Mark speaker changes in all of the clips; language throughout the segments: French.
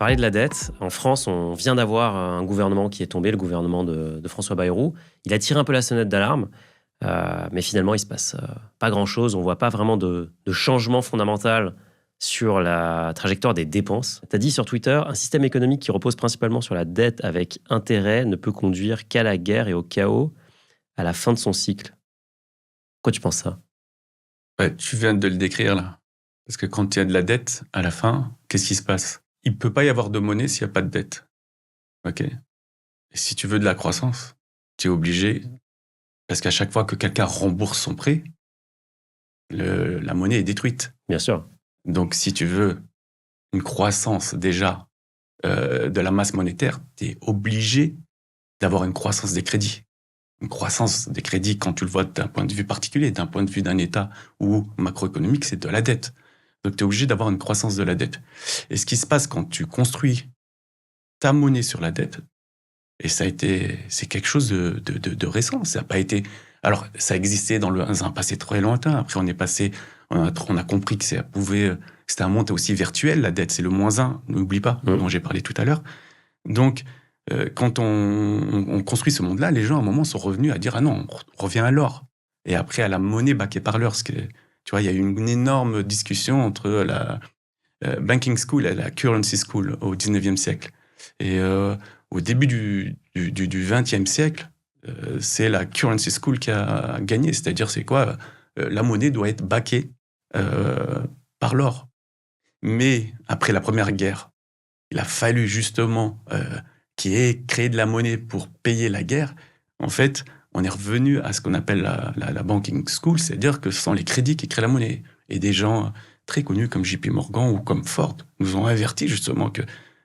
Speaker 1: Parler de la dette, en France, on vient d'avoir un gouvernement qui est tombé, le gouvernement de François Bayrou. Il a tiré un peu la sonnette d'alarme, mais finalement, il se passe pas grand-chose. On voit pas vraiment de changement fondamental sur la trajectoire des dépenses. Tu as dit sur Twitter, un système économique qui repose principalement sur la dette avec intérêt ne peut conduire qu'à la guerre et au chaos à la fin de son cycle. Pourquoi tu penses ça?
Speaker 2: Ouais, tu viens de le décrire là. Parce que quand il y a de la dette, à la fin, qu'est-ce qui se passe? Il ne peut pas y avoir de monnaie s'il n'y a pas de dette. Ok. Et si tu veux de la croissance, tu es obligé, parce qu'à chaque fois que quelqu'un rembourse son prêt, la monnaie est détruite.
Speaker 1: Bien sûr.
Speaker 2: Donc si tu veux une croissance déjà de la masse monétaire, tu es obligé d'avoir une croissance des crédits. Une croissance des crédits, quand tu le vois d'un point de vue particulier, d'un point de vue d'un État ou macroéconomique, c'est de la dette. Donc, tu es obligé d'avoir une croissance de la dette. Et ce qui se passe quand tu construis ta monnaie sur la dette, et c'est quelque chose de récent. Ça n'a pas été. Alors, ça existait dans un passé très lointain. Après, on a compris que c'était un monde aussi virtuel. La dette, c'est le -1, n'oublie pas, dont j'ai parlé tout à l'heure. Donc, quand on construit ce monde-là, les gens, à un moment, sont revenus à dire « Ah non, on revient à l'or ». Et après, à la monnaie baquée par l'or. Tu vois, il y a eu une énorme discussion entre la banking school et la currency school au 19e siècle. Et au début du 20e siècle, c'est la currency school qui a gagné. C'est-à-dire, c'est quoi? La monnaie doit être baquée par l'or. Mais après la Première Guerre, il a fallu justement qu'il ait créé de la monnaie pour payer la guerre. En fait, on est revenu à ce qu'on appelle la banking school, c'est-à-dire que ce sont les crédits qui créent la monnaie. Et des gens très connus comme JP Morgan ou comme Ford nous ont averti justement que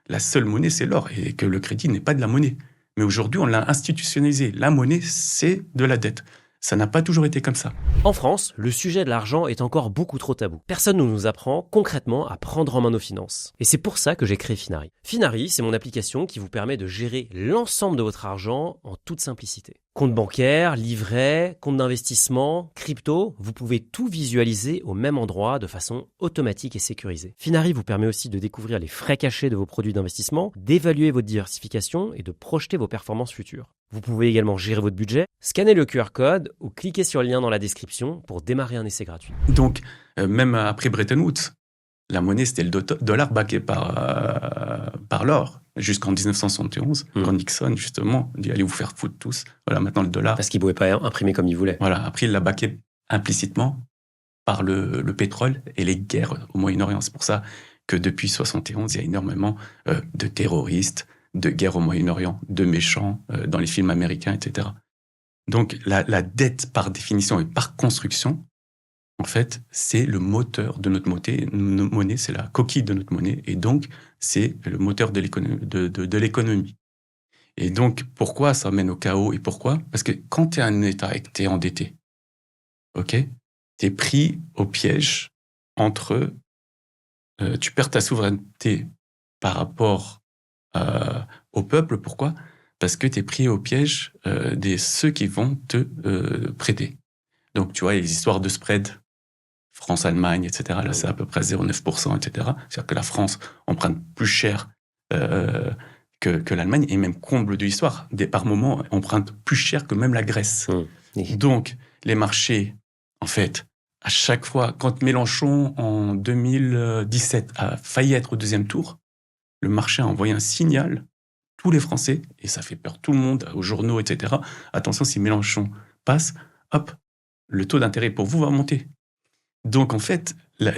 Speaker 2: la seule monnaie, c'est l'or et que le crédit n'est pas de la monnaie. Mais aujourd'hui, on l'a institutionnalisé. La monnaie, c'est de la dette. Ça n'a pas toujours été comme ça.
Speaker 1: En France, le sujet de l'argent est encore beaucoup trop tabou. Personne ne nous apprend concrètement à prendre en main nos finances. Et c'est pour ça que j'ai créé Finari. Finari, c'est mon application qui vous permet de gérer l'ensemble de votre argent en toute simplicité. Compte bancaire, livret, compte d'investissement, crypto, vous pouvez tout visualiser au même endroit de façon automatique et sécurisée. Finari vous permet aussi de découvrir les frais cachés de vos produits d'investissement, d'évaluer votre diversification et de projeter vos performances futures. Vous pouvez également gérer votre budget, scanner le QR code ou cliquer sur le lien dans la description pour démarrer un essai gratuit.
Speaker 2: Donc, même après Bretton Woods, la monnaie, c'était le dollar baqué par l'or, jusqu'en 1971, quand Nixon, justement, dit « Allez vous faire foutre tous ». Voilà, maintenant le dollar.
Speaker 1: Parce qu'il ne pouvait pas imprimer comme il voulait.
Speaker 2: Voilà, après, il l'a baqué implicitement par le pétrole et les guerres au Moyen-Orient. C'est pour ça que depuis 1971, il y a énormément de terroristes, de guerres au Moyen-Orient, de méchants dans les films américains, etc. Donc, la dette, par définition et par construction, en fait, c'est le moteur de notre monnaie, c'est la coquille de notre monnaie, et donc, c'est le moteur de l'économie. Et donc, pourquoi ça mène au chaos et pourquoi? Parce que quand tu es un État et que tu es endetté, ok, tu es pris au piège entre... tu perds ta souveraineté par rapport au peuple. Pourquoi? Parce que tu es pris au piège de ceux qui vont te prêter. Donc, tu vois, les histoires de spread, France-Allemagne, etc. Là, c'est à peu près 0,9%, etc. C'est-à-dire que la France emprunte plus cher que l'Allemagne, et même comble de l'histoire, par moments, emprunte plus cher que même la Grèce. Donc, les marchés, en fait, à chaque fois, quand Mélenchon, en 2017, a failli être au deuxième tour, le marché a envoyé un signal, tous les Français, et ça fait peur tout le monde, aux journaux, etc. Attention, si Mélenchon passe, hop, le taux d'intérêt pour vous va monter. Donc, en fait, la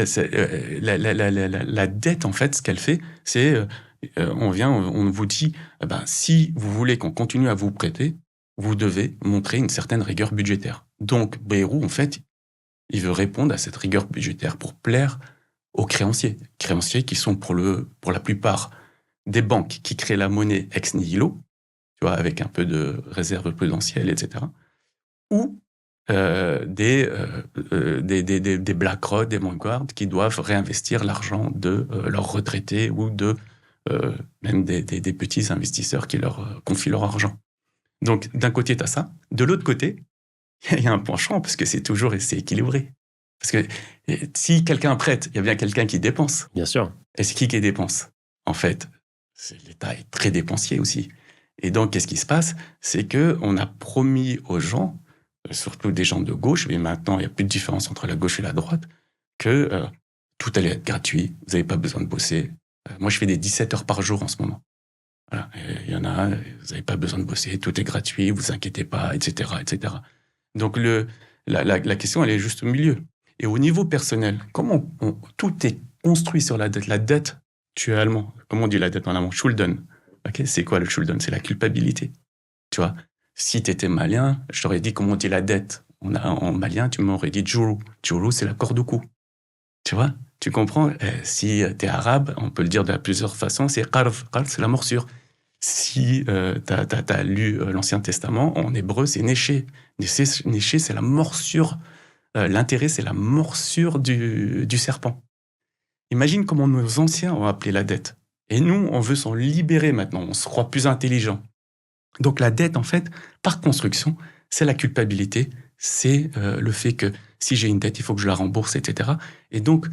Speaker 2: dette, en fait, ce qu'elle fait, c'est, on vous dit, si vous voulez qu'on continue à vous prêter, vous devez montrer une certaine rigueur budgétaire. Donc, Bayrou, en fait, il veut répondre à cette rigueur budgétaire pour plaire aux créanciers. Créanciers qui sont pour la plupart des banques qui créent la monnaie ex nihilo, tu vois, avec un peu de réserve prudentielle, etc. Ou des BlackRock, des Vanguard qui doivent réinvestir l'argent de leurs retraités ou même des petits investisseurs qui leur confient leur argent. Donc, d'un côté, tu as ça. De l'autre côté, il y a un penchant, parce que c'est équilibré. Parce que si quelqu'un prête, il y a bien quelqu'un qui dépense.
Speaker 1: Bien sûr.
Speaker 2: Et c'est qui dépense? En fait, L'État est très dépensier aussi. Et donc, qu'est-ce qui se passe? C'est qu'on a promis aux gens, surtout des gens de gauche, mais maintenant, il n'y a plus de différence entre la gauche et la droite, que tout allait être gratuit, vous n'avez pas besoin de bosser. Moi, je fais des 17 heures par jour en ce moment. Voilà. Il y en a, vous n'avez pas besoin de bosser, tout est gratuit, vous inquiétez pas, etc., etc. Donc, la question, elle est juste au milieu. Et au niveau personnel, comment tout est construit sur la dette? La dette, tu es allemand. Comment on dit la dette en allemand? Schulden. Okay, c'est quoi le Schulden? C'est la culpabilité. Tu vois, si tu étais malien, je t'aurais dit comment on dit la dette. En malien, tu m'aurais dit Djourou. Djourou, c'est la corde au cou. Tu vois, tu comprends? Si tu es arabe, on peut le dire de plusieurs façons, c'est qarf. Qarf, c'est la morsure. Si t'as lu l'Ancien Testament, en hébreu, c'est néché. Néché, c'est la morsure. L'intérêt, c'est la morsure du serpent. Imagine comment nos anciens ont appelé la dette. Et nous, on veut s'en libérer maintenant. On se croit plus intelligent. Donc la dette, en fait, par construction, c'est la culpabilité. C'est le fait que si j'ai une dette, il faut que je la rembourse, etc. Et donc,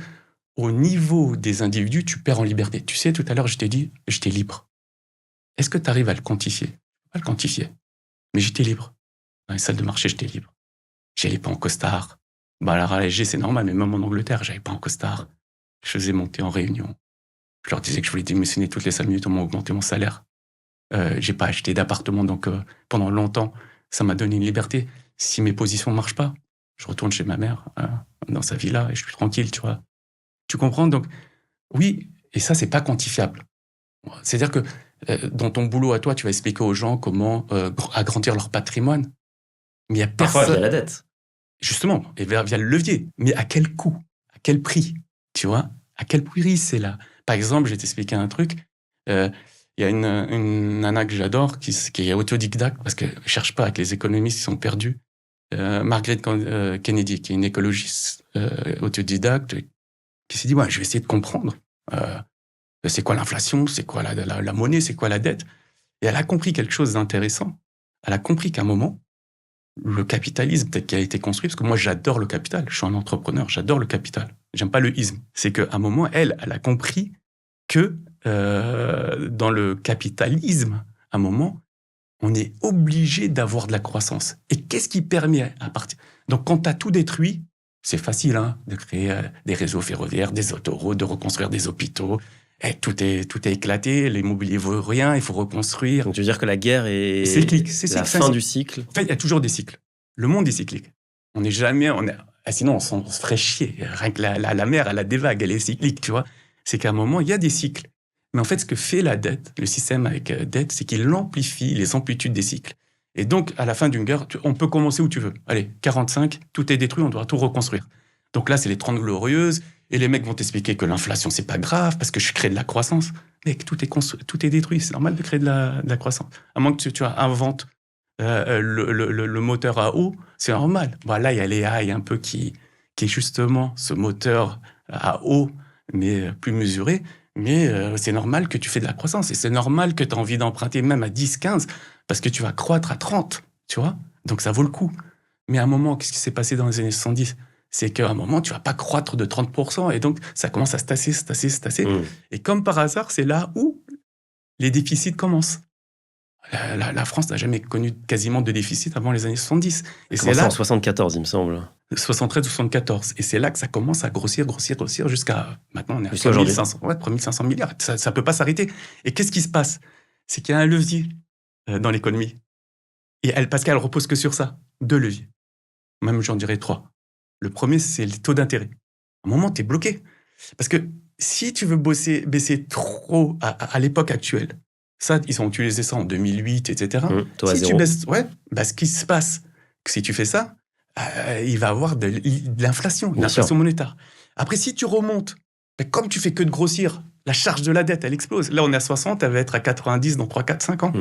Speaker 2: au niveau des individus, tu perds en liberté. Tu sais, tout à l'heure, je t'ai dit, j'étais libre. Est-ce que tu arrives à le quantifier? Pas le quantifier. Mais j'étais libre. Dans les salles de marché, j'étais libre. J'allais pas en costard. Bah, la RALG, c'est normal, mais même en Angleterre, j'allais pas en costard. Je faisais monter en réunion. Je leur disais que je voulais démissionner toutes les 5 minutes, on m'a augmenté mon salaire. J'ai pas acheté d'appartement, donc pendant longtemps, ça m'a donné une liberté. Si mes positions marchent pas, je retourne chez ma mère, dans sa villa, et je suis tranquille, tu vois. Tu comprends? Donc, oui, et ça, c'est pas quantifiable. C'est-à-dire que dans ton boulot à toi, tu vas expliquer aux gens comment agrandir leur patrimoine. Mais il y a personne...
Speaker 1: Parfois via la dette.
Speaker 2: Justement, et via le levier. Mais à quel coût? À quel prix? Tu vois? À quel prix c'est là? Par exemple, je vais t'expliquer un truc. Il y a une nana que j'adore qui est autodidacte parce qu'elle ne cherche pas avec les économistes qui sont perdus. Margaret Kennedy, qui est une écologiste autodidacte, qui s'est dit, ouais, je vais essayer de comprendre. C'est quoi l'inflation? C'est quoi la monnaie? C'est quoi la dette? Et elle a compris quelque chose d'intéressant. Elle a compris qu'à un moment, le capitalisme tel qu'il a été construit, parce que moi j'adore le capital, je suis un entrepreneur, j'adore le capital, j'aime pas le isme. C'est qu'à un moment, elle a compris que dans le capitalisme, à un moment, on est obligé d'avoir de la croissance. Et qu'est-ce qui permet à partir... Donc quand tu as tout détruit, c'est facile de créer des réseaux ferroviaires, des autoroutes, de reconstruire des hôpitaux. Et tout est éclaté, l'immobilier vaut rien, il faut reconstruire.
Speaker 1: Donc tu veux dire que la guerre est
Speaker 2: cyclique,
Speaker 1: la fin du cycle?
Speaker 2: En fait, il y a toujours des cycles. Le monde est cyclique. On n'est jamais... sinon, on se ferait chier. Rien que la mer, elle a des vagues, elle est cyclique, tu vois. C'est qu'à un moment, il y a des cycles. Mais en fait, ce que fait la dette, le système avec dette, c'est qu'il amplifie les amplitudes des cycles. Et donc, à la fin d'une guerre, on peut commencer où tu veux. Allez, 45, tout est détruit, on doit tout reconstruire. Donc là, c'est les 30 glorieuses. Et les mecs vont t'expliquer que l'inflation, c'est pas grave parce que je crée de la croissance. Mec, tout est détruit. C'est normal de créer de la croissance. À moins que tu inventes le moteur à eau, c'est normal. Bon, là, il y a l'AI un peu qui est justement ce moteur à eau, mais plus mesuré. Mais c'est normal que tu fais de la croissance. Et c'est normal que tu as envie d'emprunter même à 10, 15, parce que tu vas croître à 30, tu vois. Donc ça vaut le coup. Mais à un moment, qu'est-ce qui s'est passé dans les années 70 ? C'est qu'à un moment, tu vas pas croître de 30%. Et donc, ça commence à se tasser. Et comme par hasard, c'est là où les déficits commencent. La France n'a jamais connu quasiment de déficit avant les années 70. Et
Speaker 1: c'est là en 74, il me semble.
Speaker 2: 73 ou 74. Et c'est là que ça commence à grossir jusqu'à... Maintenant, on est à 3500 milliards. Ça peut pas s'arrêter. Et qu'est-ce qui se passe? C'est qu'il y a un levier dans l'économie. Et parce qu'elle repose que sur ça. 2 leviers. Même, j'en dirais 3. Le premier, c'est les taux d'intérêt. À un moment, tu es bloqué. Parce que si tu veux baisser trop à l'époque actuelle, ça, ils ont utilisé ça en 2008, etc. Si tu baisses, ce qui se passe, que si tu fais ça, il va y avoir de l'inflation, monétaire. Après, si tu remontes, comme tu fais que de grossir, la charge de la dette, elle explose. Là, on est à 60, elle va être à 90 dans 3, 4, 5 ans.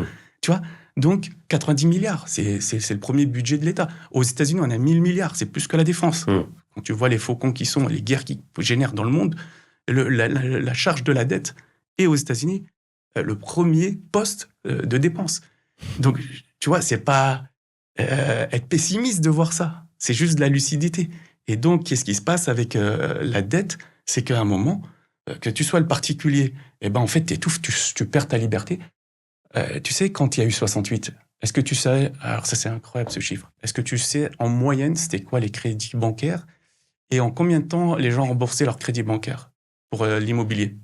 Speaker 2: Tu vois? Donc, 90 milliards, c'est le premier budget de l'État. Aux États-Unis, on a 1000 milliards, c'est plus que la défense. Quand tu vois les faucons qui sont, les guerres qui génèrent dans le monde, la charge de la dette est aux États-Unis le premier poste de dépense. Donc, tu vois, c'est pas être pessimiste de voir ça. C'est juste de la lucidité. Et donc, qu'est-ce qui se passe avec la dette? C'est qu'à un moment, que tu sois le particulier, eh ben, en fait, t'étouffes, tu perds ta liberté. Tu sais, quand il y a eu 68, est-ce que tu sais, alors ça c'est incroyable ce chiffre, est-ce que tu sais en moyenne c'était quoi les crédits bancaires et en combien de temps les gens remboursaient leurs crédits bancaires pour l'immobilier?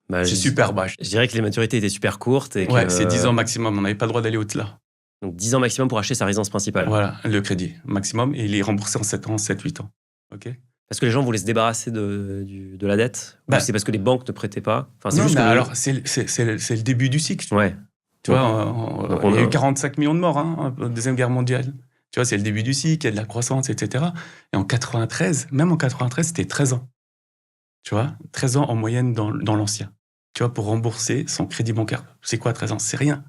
Speaker 1: Bah,
Speaker 2: C'est super bas.
Speaker 1: je dirais que les maturités étaient super courtes. Et
Speaker 2: Ouais,
Speaker 1: que,
Speaker 2: c'est 10 ans maximum, on n'avait pas le droit d'aller au-delà.
Speaker 1: Donc 10 ans maximum pour acheter sa résidence principale.
Speaker 2: Voilà, le crédit maximum, et il est remboursé en 7 ans, 7-8 ans. Ok.
Speaker 1: Parce que les gens voulaient se débarrasser de la dette, ou
Speaker 2: Bah,
Speaker 1: c'est parce que les banques ne prêtaient pas? Enfin, c'est
Speaker 2: non,
Speaker 1: juste
Speaker 2: mais
Speaker 1: que...
Speaker 2: alors, c'est le début du cycle.
Speaker 1: Ouais.
Speaker 2: Tu vois, il y a eu 45 millions de morts, hein, la Deuxième Guerre mondiale. Tu vois, c'est le début du cycle, il y a de la croissance, etc. Et en 93, même en 93, c'était 13 ans. Tu vois, 13 ans en moyenne dans l'ancien. Tu vois, pour rembourser son crédit bancaire. C'est quoi 13 ans? C'est rien.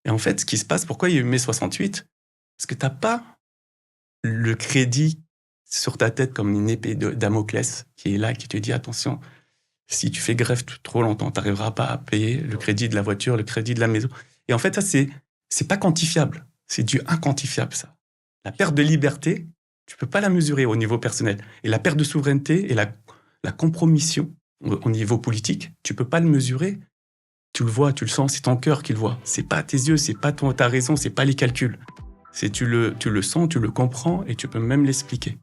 Speaker 2: Et en fait, ce qui se passe, pourquoi il y a eu mai 68? Parce que t'as pas le crédit sur ta tête comme une épée de Damoclès qui est là, qui te dit attention, si tu fais grève trop longtemps, tu n'arriveras pas à payer le crédit de la voiture, le crédit de la maison. Et en fait, ça, c'est pas quantifiable. C'est du inquantifiable, ça. La perte de liberté, tu peux pas la mesurer au niveau personnel. Et la perte de souveraineté et la compromission au niveau politique, tu peux pas le mesurer. Tu le vois, tu le sens, c'est ton cœur qui le voit. C'est pas tes yeux, c'est pas ta raison, c'est pas les calculs. Tu le sens, tu le comprends et tu peux même l'expliquer.